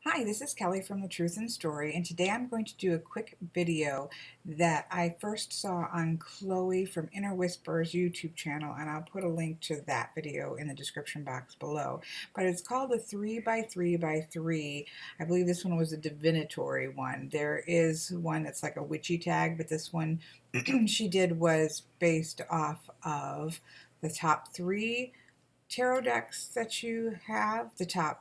Hi, this is Kelly from The Truth and Story, and today I'm going to do a quick video that I first saw on Chloe from Inner Whispers YouTube channel, and I'll put a link to that video in the description box below. But it's called a 3x3x3. I believe this one was a divinatory one. There is one that's like a witchy tag, but this one she did was based off of the top three tarot decks that you have,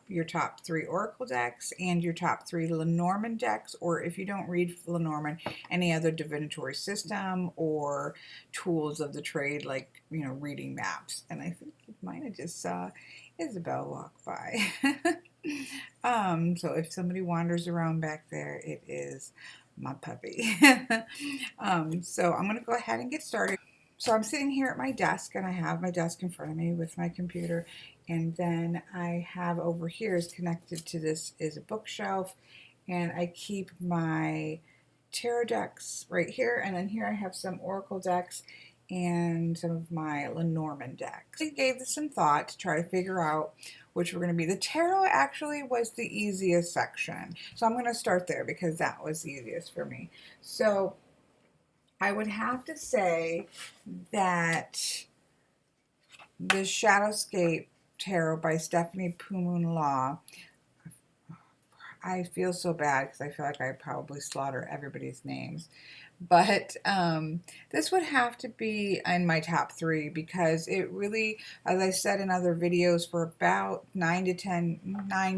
your top three oracle decks and your top three Lenormand decks, or if you don't read Lenormand, any other divinatory system or tools of the trade, like reading maps. And I think you might have just saw Isabel walk by. So if somebody wanders around back there, it is my puppy. So I'm going to go ahead and get started. So I'm sitting here at my desk, and I have my desk in front of me with my computer, and then I have over here is connected to this is a bookshelf, and I keep my tarot decks right here, and then here I have some oracle decks and some of my Lenormand decks. I gave this some thought to try to figure out which were going to be. The tarot actually was the easiest section, so I'm going to start there because that was the easiest for me. So I would have to say that the Shadowscape Tarot by Stephanie Pumoon Law, I feel so bad because I feel like I probably slaughter everybody's names. But this would have to be in my top three because it really, as I said in other videos, for about 9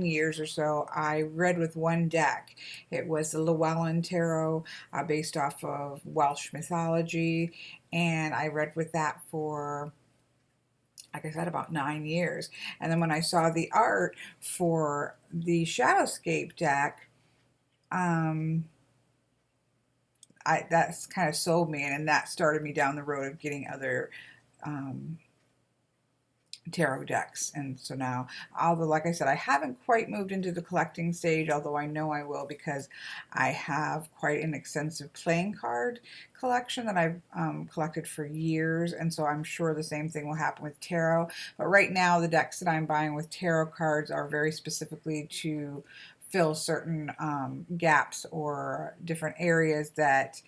years or so, I read with one deck. It was the Llewellyn Tarot based off of Welsh mythology, and I read with that for, like I said, about 9 years. And then when I saw the art for the Shadowscape deck, that's kind of sold me, and that started me down the road of getting other tarot decks. And so now, although like I said, I haven't quite moved into the collecting stage, although I know I will because I have quite an extensive playing card collection that I've collected for years, and so I'm sure the same thing will happen with tarot. But right now, the decks that I'm buying with tarot cards are very specifically to fill certain gaps or different areas that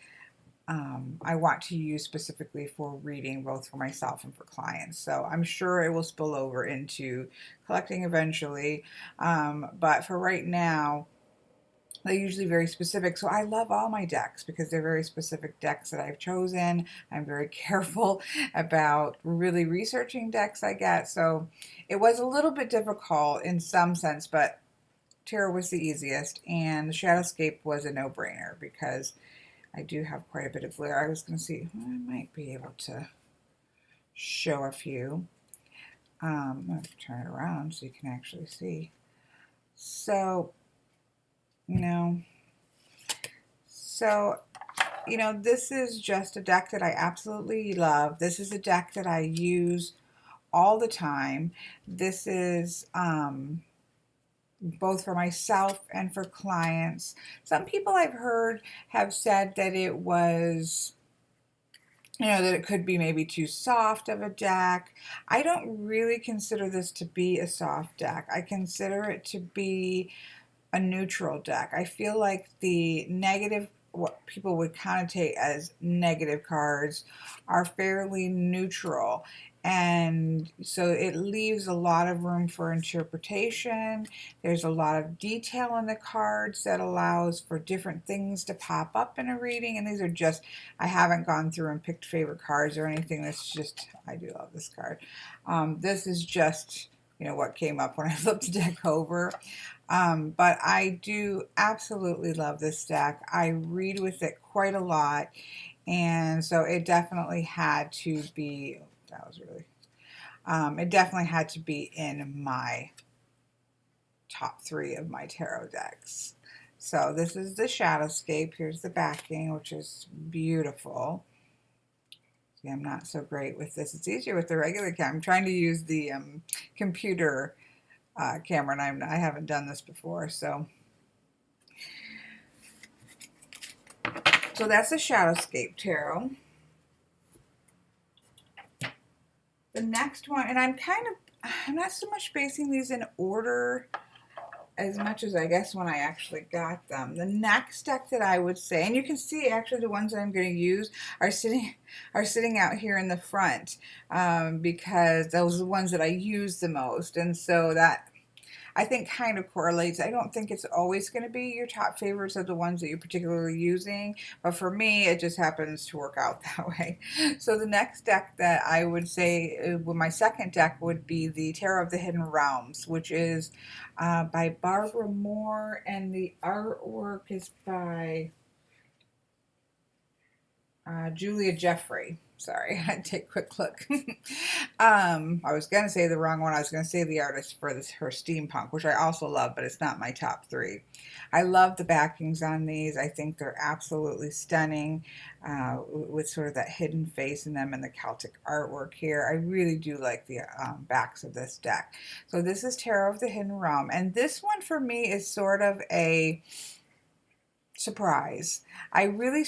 I want to use specifically for reading, both for myself and for clients. So I'm sure it will spill over into collecting eventually. But for right now, they're usually very specific. So I love all my decks because they're very specific decks that I've chosen. I'm very careful about really researching decks I get. So it was a little bit difficult in some sense, but tarot was the easiest, and the Shadowscape was a no-brainer because I do have quite a bit of glare. I was going to see, I might be able to show a few. I'm going to turn it around so you can actually see. So, this is just a deck that I absolutely love. This is a deck that I use all the time. This is both for myself and for clients. Some people I've heard have said that it was, that it could be maybe too soft of a deck. I don't really consider this to be a soft deck. I consider it to be a neutral deck. I feel like the negative, what people would connotate as negative cards, are fairly neutral. And so it leaves a lot of room for interpretation. There's a lot of detail in the cards that allows for different things to pop up in a reading. And these are just, I haven't gone through and picked favorite cards or anything. That's just, I do love this card. This is just, what came up when I flipped the deck over. But I do absolutely love this deck. I read with it quite a lot, and so it definitely had to be, it definitely had to be in my top three of my tarot decks. So this is the Shadowscape. Here's the backing, which is beautiful. See, I'm not so great with this. It's easier with the regular camera. I'm trying to use the computer camera, and I haven't done this before. So that's the Shadowscape Tarot. The next one, and I'm not so much basing these in order as much as I guess when I actually got them. The next deck that I would say, and you can see actually the ones that I'm going to use are sitting out here in the front, because those are the ones that I use the most, and so that I think kind of correlates. I don't think it's always going to be your top favorites of the ones that you're particularly using, but for me, it just happens to work out that way. So the next deck that I would say, well, my second deck would be the Tarot of the Hidden Realms, which is by Barbara Moore, and the artwork is by Julia Jeffrey. Sorry, I had to take a quick look. I was going to say the wrong one. I was going to say the artist for this, her steampunk, which I also love, but it's not my top three. I love the backings on these. I think they're absolutely stunning, with sort of that hidden face in them and the Celtic artwork here. I really do like the backs of this deck. So this is Tarot of the Hidden Realm, and this one for me is sort of a surprise. I really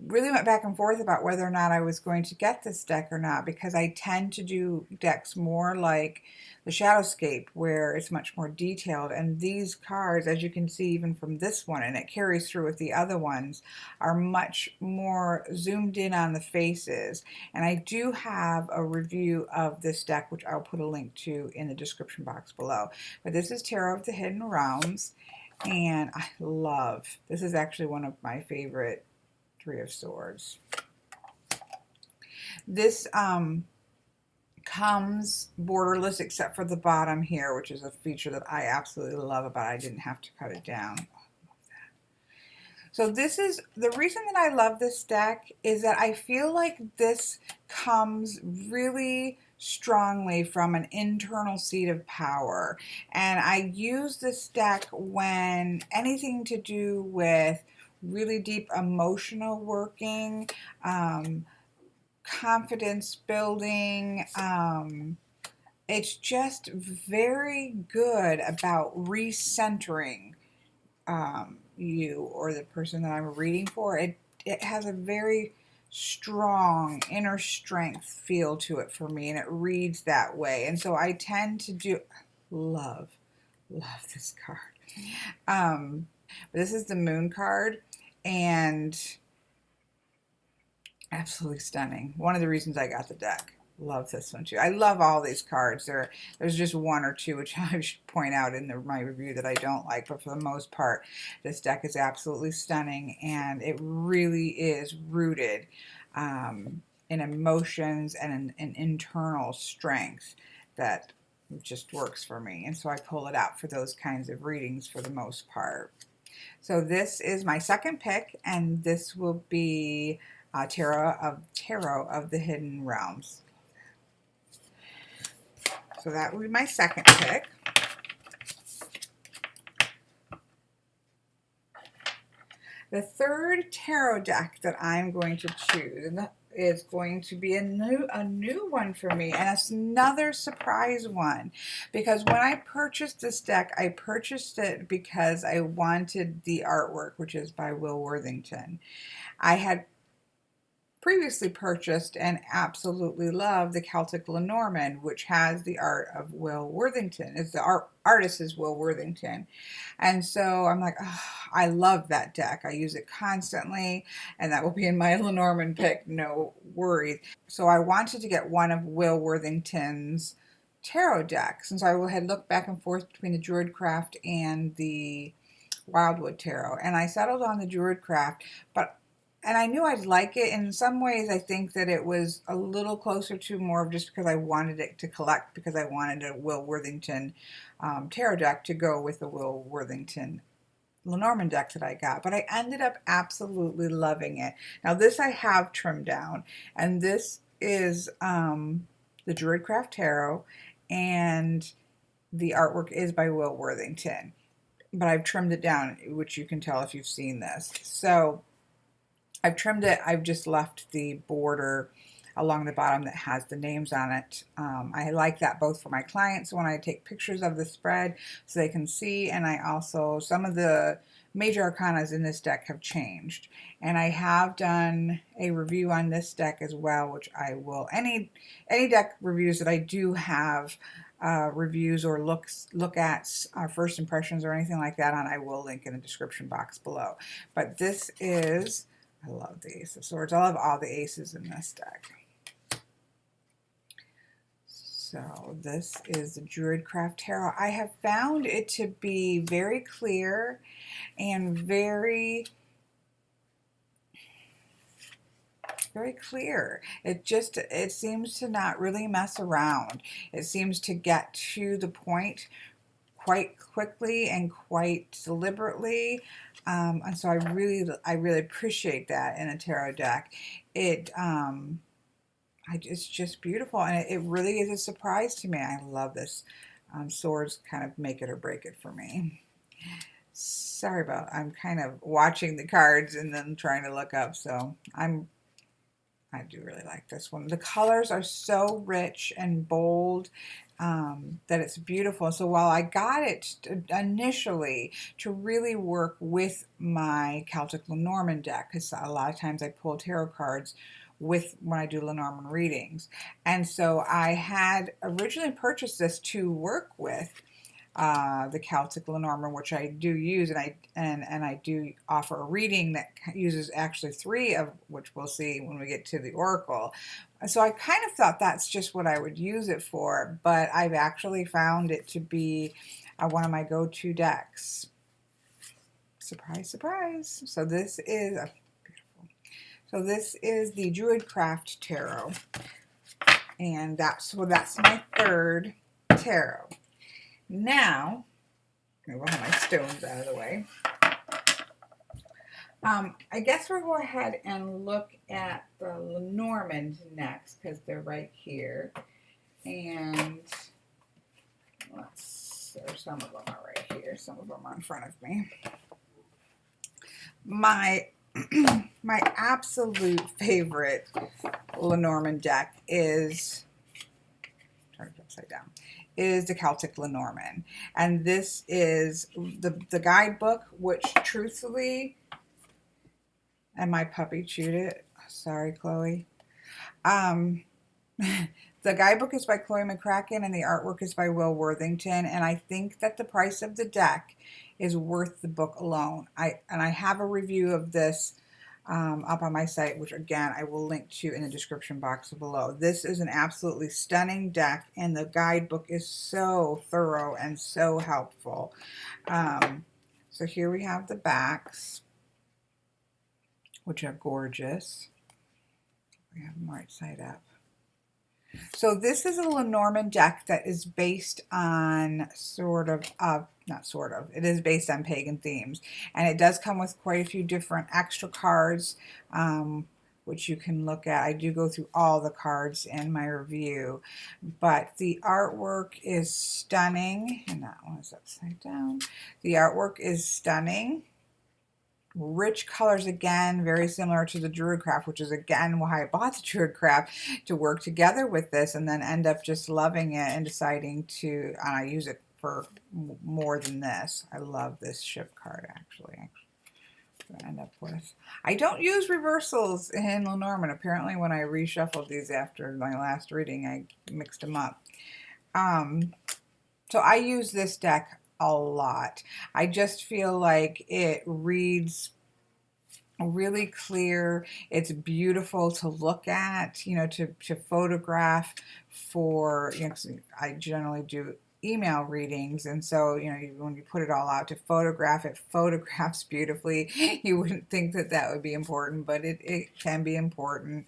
went back and forth about whether or not I was going to get this deck or not, because I tend to do decks more like the Shadowscape, where it's much more detailed, and these cards, as you can see even from this one, and it carries through with the other ones, are much more zoomed in on the faces. And I do have a review of this deck, which I'll put a link to in the description box below. But this is Tarot of the Hidden Realms, and I love, this is actually one of my favorite Three of Swords. This comes borderless except for the bottom here, which is a feature that I absolutely love about it. I didn't have to cut it down. So this is, the reason that I love this deck is that I feel like this comes really strongly from an internal seat of power. And I use this deck when anything to do with really deep emotional working, confidence building. It's just very good about recentering you or the person that I'm reading for. It has a very strong inner strength feel to it for me, and it reads that way. And so I tend to do love this card. But this is the Moon card, and absolutely stunning. One of the reasons I got the deck. Love this one too. I love all these cards. There's just one or two which I should point out in my review that I don't like, but for the most part, this deck is absolutely stunning, and it really is rooted in emotions and an internal strength that just works for me. And so I pull it out for those kinds of readings for the most part. So this is my second pick, and this will be Tarot of the Hidden Realms. So that would be my second pick. The third tarot deck that I'm going to choose is going to be a new one for me, and it's another surprise one, because when I purchased this deck, I purchased it because I wanted the artwork, which is by Will Worthington. I had previously purchased and absolutely love the Celtic Lenormand, which has the art of Will Worthington. It's the artist is Will Worthington. And so I'm like, oh, I love that deck. I use it constantly, and that will be in my Lenormand pick, no worries. So I wanted to get one of Will Worthington's tarot decks. And so I had looked back and forth between the Druidcraft and the Wildwood Tarot, and I settled on the Druidcraft, and I knew I'd like it. In some ways, I think that it was a little closer to more of just because I wanted it to collect, because I wanted a Will Worthington tarot deck to go with the Will Worthington Lenormand deck that I got. But I ended up absolutely loving it. Now this I have trimmed down, and this is the Druidcraft Tarot, and the artwork is by Will Worthington. But I've trimmed it down, which you can tell if you've seen this. So I've trimmed it. I've just left the border along the bottom that has the names on it. I like that both for my clients when I take pictures of the spread so they can see, and I also, some of the major arcanas in this deck have changed, and I have done a review on this deck as well, which I will, any deck reviews that I do have reviews or look at first impressions or anything like that on, I will link in the description box below. But this is, I love the Ace of Swords. I love all the aces in this deck. So this is the Druidcraft Tarot. I have found it to be very clear and very clear. It seems to not really mess around. It seems to get to the point quite quickly and quite deliberately. And so I really appreciate that in a tarot deck. It's just beautiful, and it really is a surprise to me. I love this. Swords kind of make it or break it for me. Sorry about, I'm kind of watching the cards and then trying to look up, so I do really like this one. The colors are so rich and bold that it's beautiful. So while I got it initially to really work with my Celtic Lenormand deck, because a lot of times I pull tarot cards when I do Lenormand readings. And so I had originally purchased this to work with the Celtic Lenormand, which I do use, and I do offer a reading that uses actually 3 of which we'll see when we get to the Oracle. So I kind of thought that's just what I would use it for, but I've actually found it to be one of my go-to decks. Surprise, surprise. So this is So this is the Druidcraft Tarot, and that's my 3rd tarot. Now, I'm going to have my stones out of the way. I guess we'll go ahead and look at the Lenormand next, because they're right here. And some of them are right here. Some of them are in front of me. My absolute favorite Lenormand deck is, turn it upside down, is the Celtic Lenormand. And this is the guidebook, which truthfully, and my puppy chewed it. Sorry, Chloe. The guidebook is by Chloe McCracken and the artwork is by Will Worthington. And I think that the price of the deck is worth the book alone. I have a review of this up on my site, which again I will link to in the description box below. This is an absolutely stunning deck, and the guidebook is so thorough and so helpful. So here we have the backs, which are gorgeous. We have them right side up. So this is a Lenormand deck that is based on it is based on pagan themes. And it does come with quite a few different extra cards, which you can look at. I do go through all the cards in my review. But the artwork is stunning. And that one is upside down. The artwork is stunning. Rich colors again, very similar to the Druidcraft, which is again why I bought the Druidcraft, to work together with this and then end up just loving it and deciding to use it for more than this. I love this ship card actually. I'm gonna end up with. I don't use reversals in Lenormand. Apparently when I reshuffled these after my last reading, I mixed them up. So I use this deck a lot. I just feel like it reads really clear. It's beautiful to look at, to photograph for, I generally do email readings, and so when you put it all out to photograph, it photographs beautifully. You wouldn't think that would be important, but it can be important.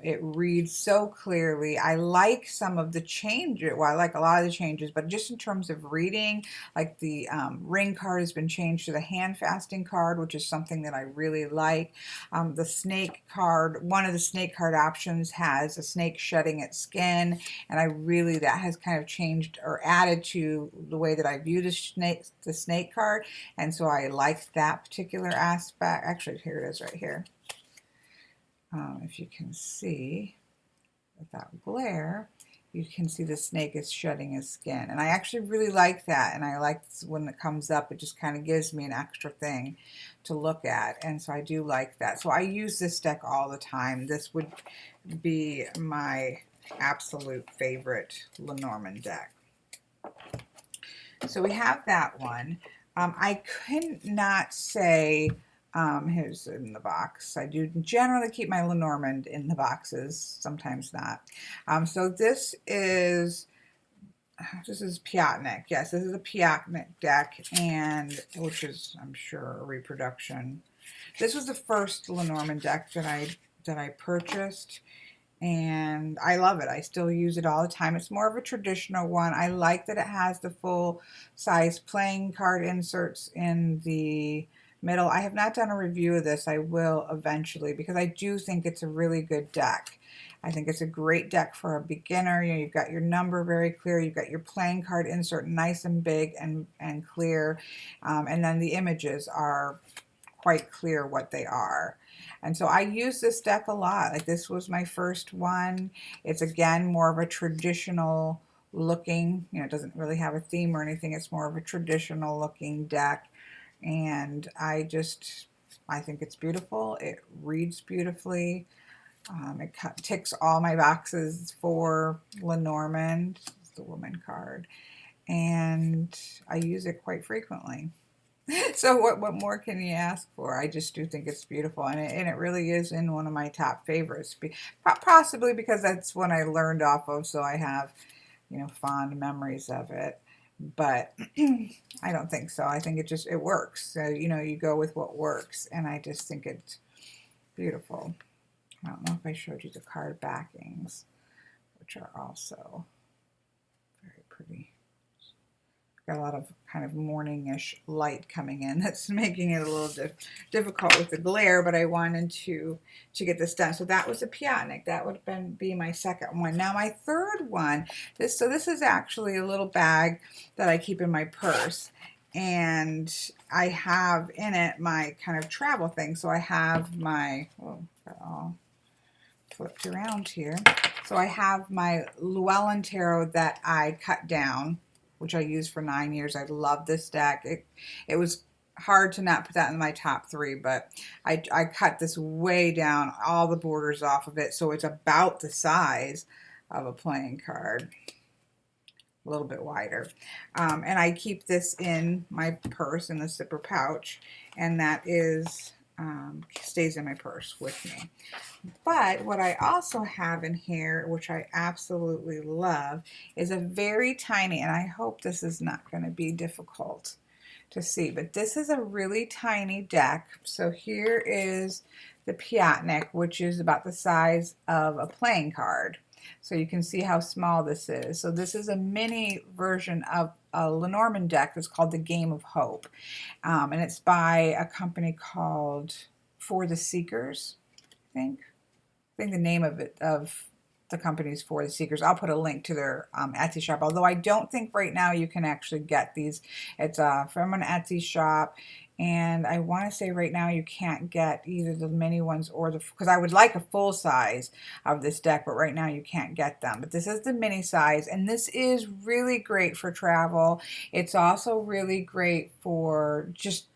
It reads so clearly. I like some of the changes. Well, I like a lot of the changes, but just in terms of reading, like the ring card has been changed to the hand fasting card, which is something that I really like. The snake card, one of the snake card options has a snake shedding its skin, and that has kind of changed or added to the way that I view the snake card, and so I like that particular aspect. Actually, here it is right here. If you can see without glare, you can see the snake is shedding his skin, and I actually really like that, and I like when it comes up, it just kind of gives me an extra thing to look at, and so I do like that. So I use this deck all the time. This would be my absolute favorite Lenormand deck. So we have that one. I could not say, here's in the box. I do generally keep my Lenormand in the boxes, sometimes not. So this is Piatnik. Yes, this is a Piatnik deck, and which is, I'm sure, a reproduction. This was the first Lenormand deck that I purchased, and I love it. I still use it all the time. It's more of a traditional one. I like that it has the full size playing card inserts in the middle. I have not done a review of this. I will eventually, because I do think it's a really good deck. I think it's a great deck for a beginner. You know, you've got your number very clear. You've got your playing card insert nice and big and clear. And then the images are quite clear what they are. And so I use this deck a lot. Like, this was my first one. It's, again, more of a traditional looking, you know, it doesn't really have a theme or anything. It's more of a traditional looking deck. And I think it's beautiful. It reads beautifully. It ticks all my boxes for Lenormand. It's the woman card. And I use it quite frequently. So what more can you ask for? I just do think it's beautiful, and it really is in one of my top favorites. Possibly because that's one I learned off of, so I have, you know, fond memories of it. But I don't think so. I think it works. So, you know, you go with what works, and I just think it's beautiful. I don't know if I showed you the card backings, which are also very pretty. Got a lot of kind of morningish light coming in. That's making it a little difficult with the glare, but I wanted to get this done. So that was a Piatnik. That would be my second one. Now my third one, this is actually a little bag that I keep in my purse, and I have in it my kind of travel thing. So I have my, oh, got all flipped around here. So I have my Llewellyn Tarot that I cut down, which I used for 9 years. I love this deck. It was hard to not put that in my top 3, but I cut this way down, all the borders off of it, so it's about the size of a playing card, a little bit wider. And I keep this in my purse, in the zipper pouch, and that is stays in my purse with me. But what I also have in here, which I absolutely love, is a very tiny, and I hope this is not going to be difficult to see, but this is a really tiny deck. So here is the Piatnik, which is about the size of a playing card. So you can see how small this is. So this is a mini version of a Lenormand deck that's called the Game of Hope. And it's by a company called For the Seekers, I think the name of the company's For the Seekers. I'll put a link to their Etsy shop, although I don't think right now you can actually get these. It's from an Etsy shop, and I want to say right now you can't get either the mini ones or because I would like a full size of this deck, but right now you can't get them. But this is the mini size, and this is really great for travel. It's also really great for just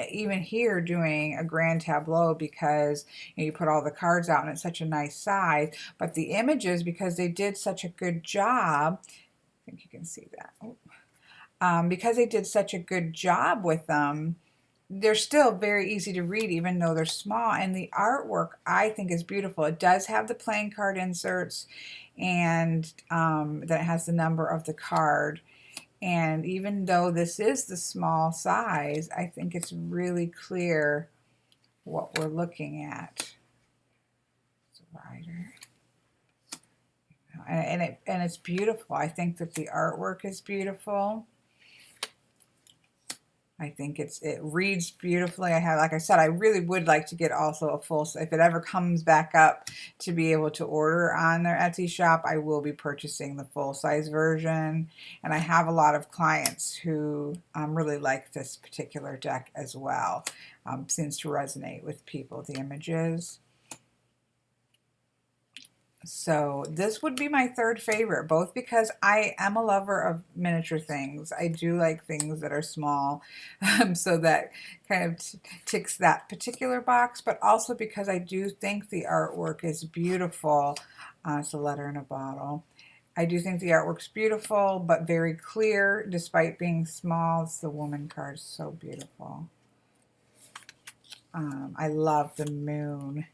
even here doing a grand tableau, because you put all the cards out and it's such a nice size. But the images, because they did such a good job, I think you can see that. Because they did such a good job with them, they're still very easy to read, even though they're small. And the artwork, I think, is beautiful. It does have the playing card inserts, and that has the number of the card. And even though this is the small size, I think it's really clear what we're looking at. It's wider. And it's beautiful. I think that the artwork is beautiful. I think it reads beautifully. Like I said, I really would like to get also a full, if it ever comes back up to be able to order on their Etsy shop, I will be purchasing the full size version. And I have a lot of clients who really like this particular deck as well. Seems to resonate with people, the images. So this would be my third favorite, both because I am a lover of miniature things. I do like things that are small, so that kind of ticks that particular box, but also because I do think the artwork is beautiful. It's a letter in a bottle. I do think the artwork's beautiful, but very clear, despite being small. It's the woman card, so beautiful. I love the moon.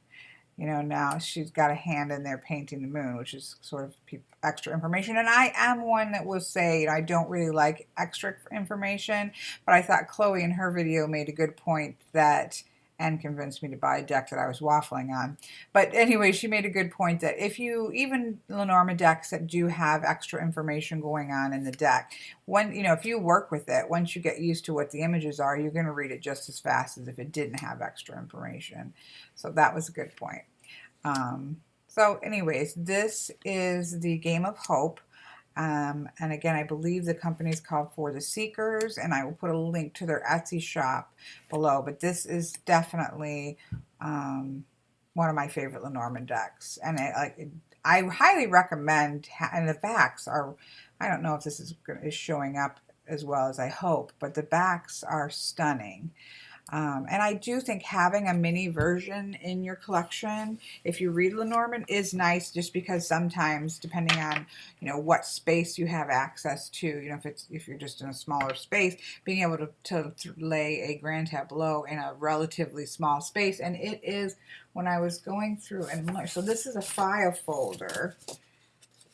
You know, now she's got a hand in there painting the moon, which is sort of extra information. And I am one that will say, you know, I don't really like extra information, but I thought Chloe in her video made a good point that, and convinced me to buy a deck that I was waffling on. But anyway, she made a good point that if you, even Lenormand decks that do have extra information going on in the deck, when, you know, if you work with it, once you get used to what the images are, you're going to read it just as fast as if it didn't have extra information. So that was a good point. So anyways, this is the Game of Hope. And again, I believe the company is called For the Seekers, and I will put a link to their Etsy shop below. But this is definitely one of my favorite Lenormand decks. And I highly recommend, and the backs are, I don't know if this is showing up as well as I hope, but the backs are stunning. And I do think having a mini version in your collection, if you read Lenormand, is nice, just because sometimes, depending on, you know, what space you have access to, you know, if you're just in a smaller space, being able to lay a grand tableau in a relatively small space. And it is, when I was going through and so this is a file folder.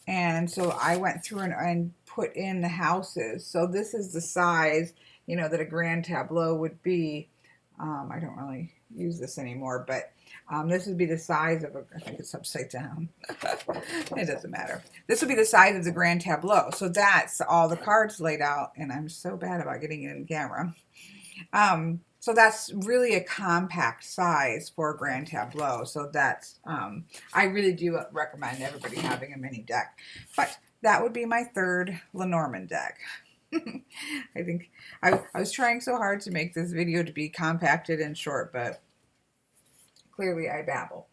And so I went through and put in the houses. So this is the size, you know, that a grand tableau would be. I don't really use this anymore, but this would be the size of I think it's upside down. It doesn't matter. This would be the size of the grand tableau. So that's all the cards laid out, and I'm so bad about getting it in camera. So that's really a compact size for a grand tableau. So that's, I really do recommend everybody having a mini deck. But that would be my third Lenormand deck. I think I was trying so hard to make this video to be compacted and short, but clearly I babble.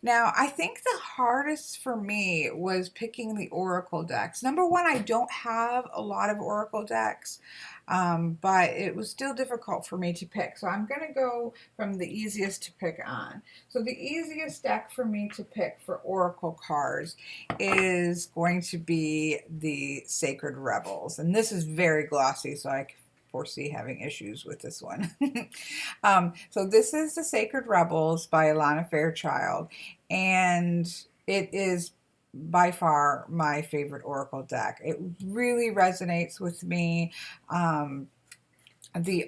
Now, I think the hardest for me was picking the Oracle decks. Number one, I don't have a lot of Oracle decks, but it was still difficult for me to pick. So I'm going to go from the easiest to pick on. So the easiest deck for me to pick for Oracle cards is going to be the Sacred Rebels. And this is very glossy, so I foresee having issues with this one. So this is the Sacred Rebels by Alana Fairchild, and it is by far my favorite Oracle deck. It really resonates with me. The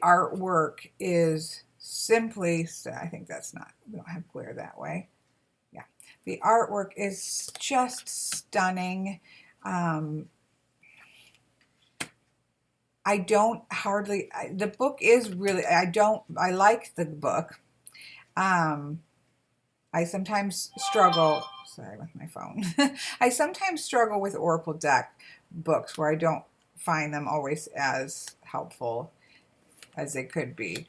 artwork is simply, I think that's not, we don't have glare that way. Yeah, the artwork is just stunning. I don't hardly, the book is really, I like the book. I sometimes struggle, sorry with my phone. I sometimes struggle with Oracle deck books where I don't find them always as helpful as they could be.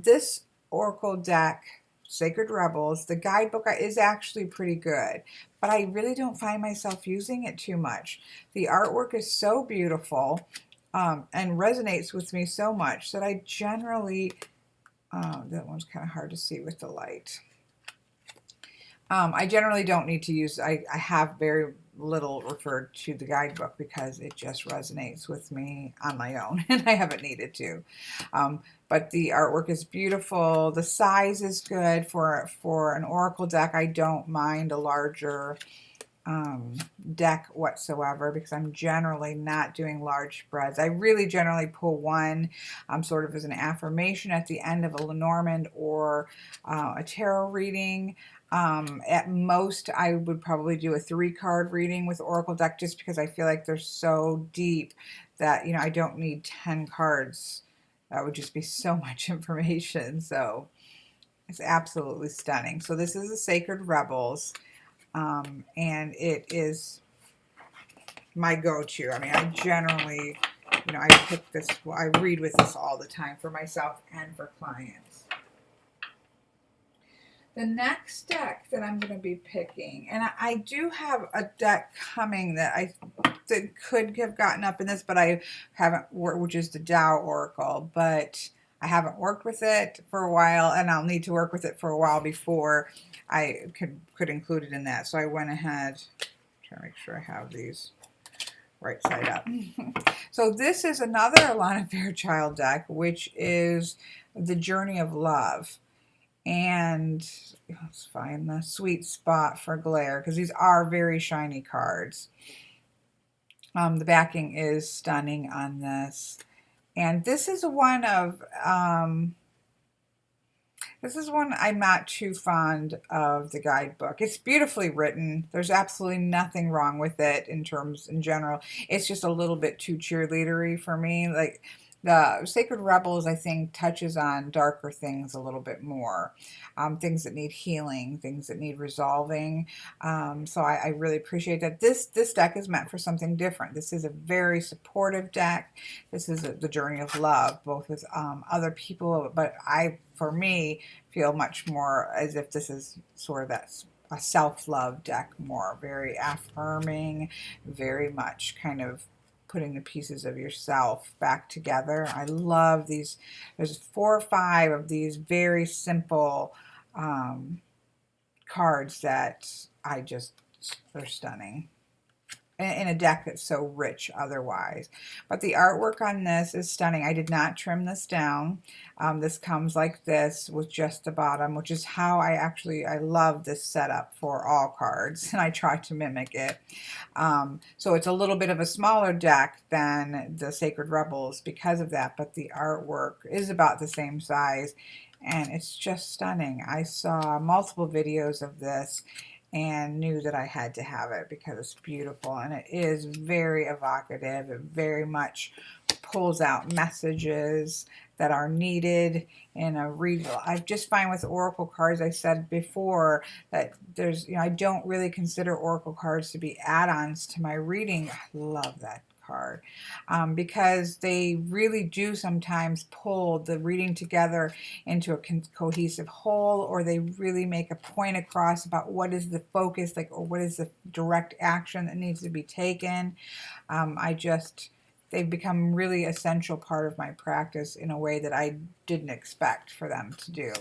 This Oracle deck, Sacred Rebels, the guidebook is actually pretty good, but I really don't find myself using it too much. The artwork is so beautiful. And resonates with me so much that I generally, that one's kind of hard to see with the light. I generally don't need to use, I have very little referred to the guidebook because it just resonates with me on my own, and I haven't needed to. But the artwork is beautiful. The size is good for an Oracle deck. I don't mind a larger deck whatsoever because I'm generally not doing large spreads. I really generally pull one sort of as an affirmation at the end of a Lenormand or a tarot reading. At most, I would probably do a 3-card reading with Oracle deck just because I feel like they're so deep that, you know, I don't need 10 cards. That would just be so much information. So it's absolutely stunning. So this is the Sacred Rebels. And it is my go-to. I mean, I generally, you know, I pick this, I read with this all the time for myself and for clients. The next deck that I'm going to be picking, and I do have a deck coming that I that could have gotten up in this, but I haven't worked, which is the Tao Oracle, but I haven't worked with it for a while, and I'll need to work with it for a while before I could include it in that. So I went ahead, trying to make sure I have these right side up. So this is another Alana Fairchild deck, which is the Journey of Love. And let's find the sweet spot for glare, because these are very shiny cards. The backing is stunning on this. And this is one of, this is one I'm not too fond of the guidebook. It's beautifully written. There's absolutely nothing wrong with it in general. It's just a little bit too cheerleadery for me. Like the Sacred Rebels, I think, touches on darker things a little bit more. Things that need healing, things that need resolving. So I really appreciate that. This deck is meant for something different. This is a very supportive deck. This is the journey of love, both with other people, but for me, feel much more as if this is sort of that a self-love deck, more very affirming, very much kind of putting the pieces of yourself back together. I love these. There's 4 or 5 of these very simple cards that they're stunning in a deck that's so rich otherwise. But the artwork on this is stunning. I did not trim this down. This comes like this with just the bottom, which is how I love this setup for all cards, and I try to mimic it. So it's a little bit of a smaller deck than the Sacred Rebels because of that, but the artwork is about the same size, and it's just stunning. I saw multiple videos of this and knew that I had to have it because it's beautiful, and it is very evocative. It very much pulls out messages that are needed in a read. I just find with Oracle cards, I said before, that there's, I don't really consider Oracle cards to be add-ons to my reading. I love that card because they really do sometimes pull the reading together into a cohesive whole, or they really make a point across about what is the focus, like, or what is the direct action that needs to be taken. They've become really essential part of my practice in a way that I didn't expect for them to do.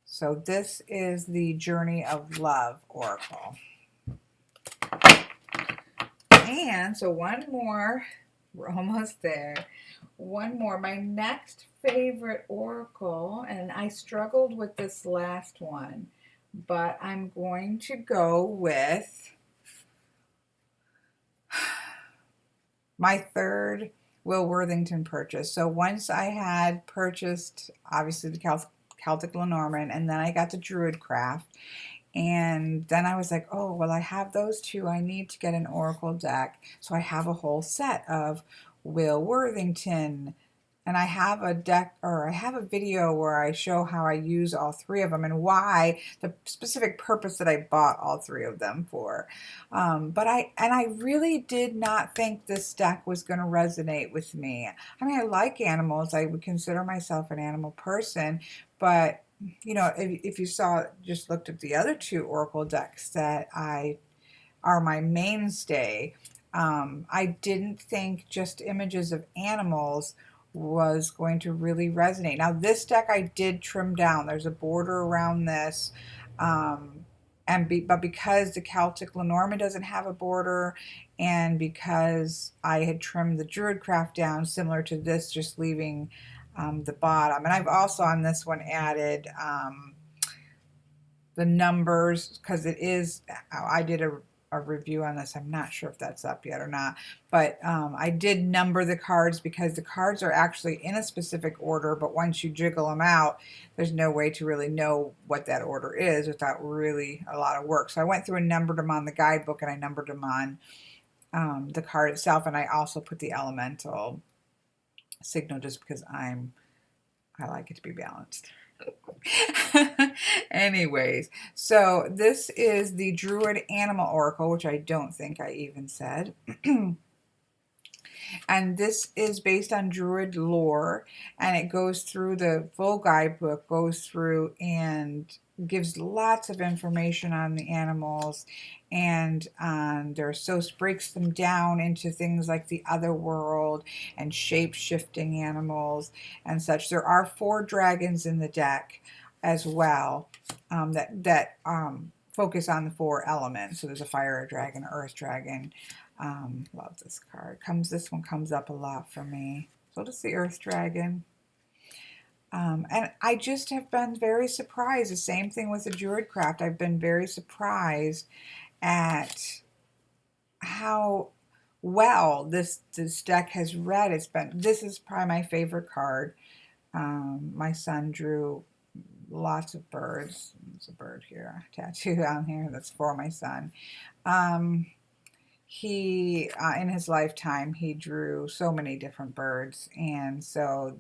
So this is the Journey of Love Oracle. And so one more, we're almost there. One more, my next favorite oracle, and I struggled with this last one, but I'm going to go with my third Will Worthington purchase. So once I had purchased, obviously, the Celtic Lenormand, and then I got the Druidcraft, and then I was like, oh, well, I have those two. I need to get an Oracle deck. So I have a whole set of Will Worthington. And I have a deck, or I have a video where I show how I use all 3 of them and why, the specific purpose that I bought all 3 of them for. But I really did not think this deck was going to resonate with me. I mean, I like animals. I would consider myself an animal person, but if you just looked at the other 2 Oracle decks that are my mainstay, I didn't think just images of animals was going to really resonate. Now this deck I did trim down. There's a border around this, but because the Celtic Lenormand doesn't have a border, and because I had trimmed the Druidcraft down similar to this, just leaving the bottom. And I've also on this one added the numbers, because I did a review on this. I'm not sure if that's up yet or not, but I did number the cards because the cards are actually in a specific order, but once you jiggle them out, there's no way to really know what that order is without really a lot of work. So I went through and numbered them on the guidebook, and I numbered them on the card itself, and I also put the elemental signal just because I like it to be balanced. Anyways, so this is the Druid Animal Oracle, which I don't think I even said. And this is based on Druid lore, and it goes through the full guidebook, goes through and gives lots of information on the animals, and breaks them down into things like the other world and shape-shifting animals and such. There are 4 dragons in the deck as well, that focus on the 4 elements. So there's a fire dragon, earth dragon. Love this card. This one comes up a lot for me. So does the earth dragon. And I just have been very surprised. The same thing with the Druidcraft. I've been very surprised at how well this deck has read. This is probably my favorite card. My son drew lots of birds. There's a bird here, a tattoo on here that's for my son. He in his lifetime he drew so many different birds, and so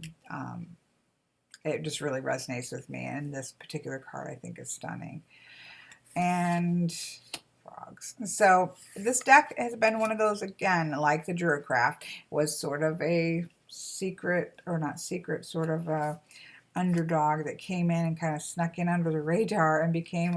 it just really resonates with me, and this particular card I think is stunning. And frogs. So this deck has been one of those, again, like the Druidcraft, was sort of a secret, or not secret, sort of a underdog that came in and kind of snuck in under the radar and became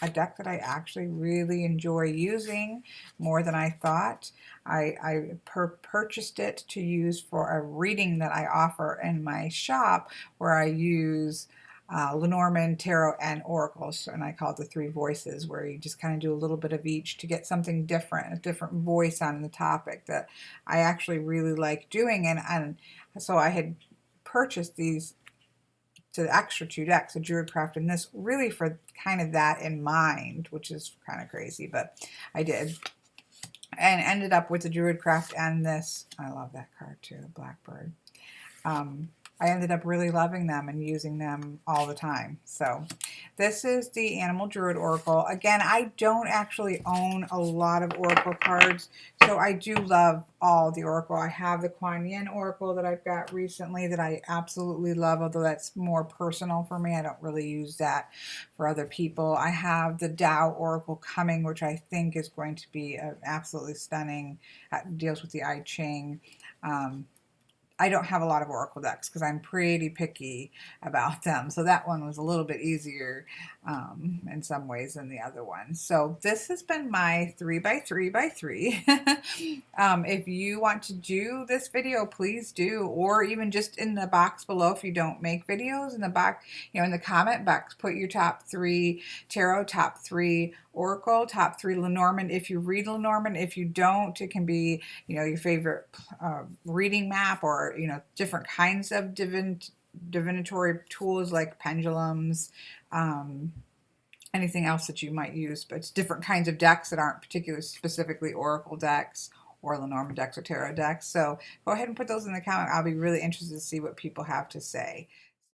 a deck that I actually really enjoy using more than I thought. I purchased it to use for a reading that I offer in my shop, where I use Lenormand, Tarot, and Oracles, and I call it the 3 voices, where you just kind of do a little bit of each to get something different, a different voice on the topic that I actually really like doing. And so I had purchased these to the extra 2 decks, the Druidcraft and this, really for kind of that in mind, which is kind of crazy, but I did. And ended up with the Druidcraft and this. I love that card too, Blackbird. I ended up really loving them and using them all the time. So this is the Animal Druid Oracle. Again, I don't actually own a lot of Oracle cards, so I do love all the Oracle. I have the Kuan Yin Oracle that I've got recently that I absolutely love, although that's more personal for me. I don't really use that for other people. I have the Tao Oracle coming, which I think is going to be absolutely stunning. Deals with the I Ching. I don't have a lot of Oracle decks because I'm pretty picky about them. So that one was a little bit easier in some ways than the other one. So this has been my 3x3x3. If you want to do this video, please do, or even just in the box below if you don't make videos, in the box, in the comment box, put your top 3 tarot, top 3 Oracle, top 3 Lenormand if you read Lenormand. If you don't, it can be, your favorite reading map, or, different kinds of divinatory tools like pendulums, anything else that you might use, but it's different kinds of decks that aren't particularly specifically Oracle decks or Lenormand decks or tarot decks. So go ahead and put those in the comment. I'll be really interested to see what people have to say.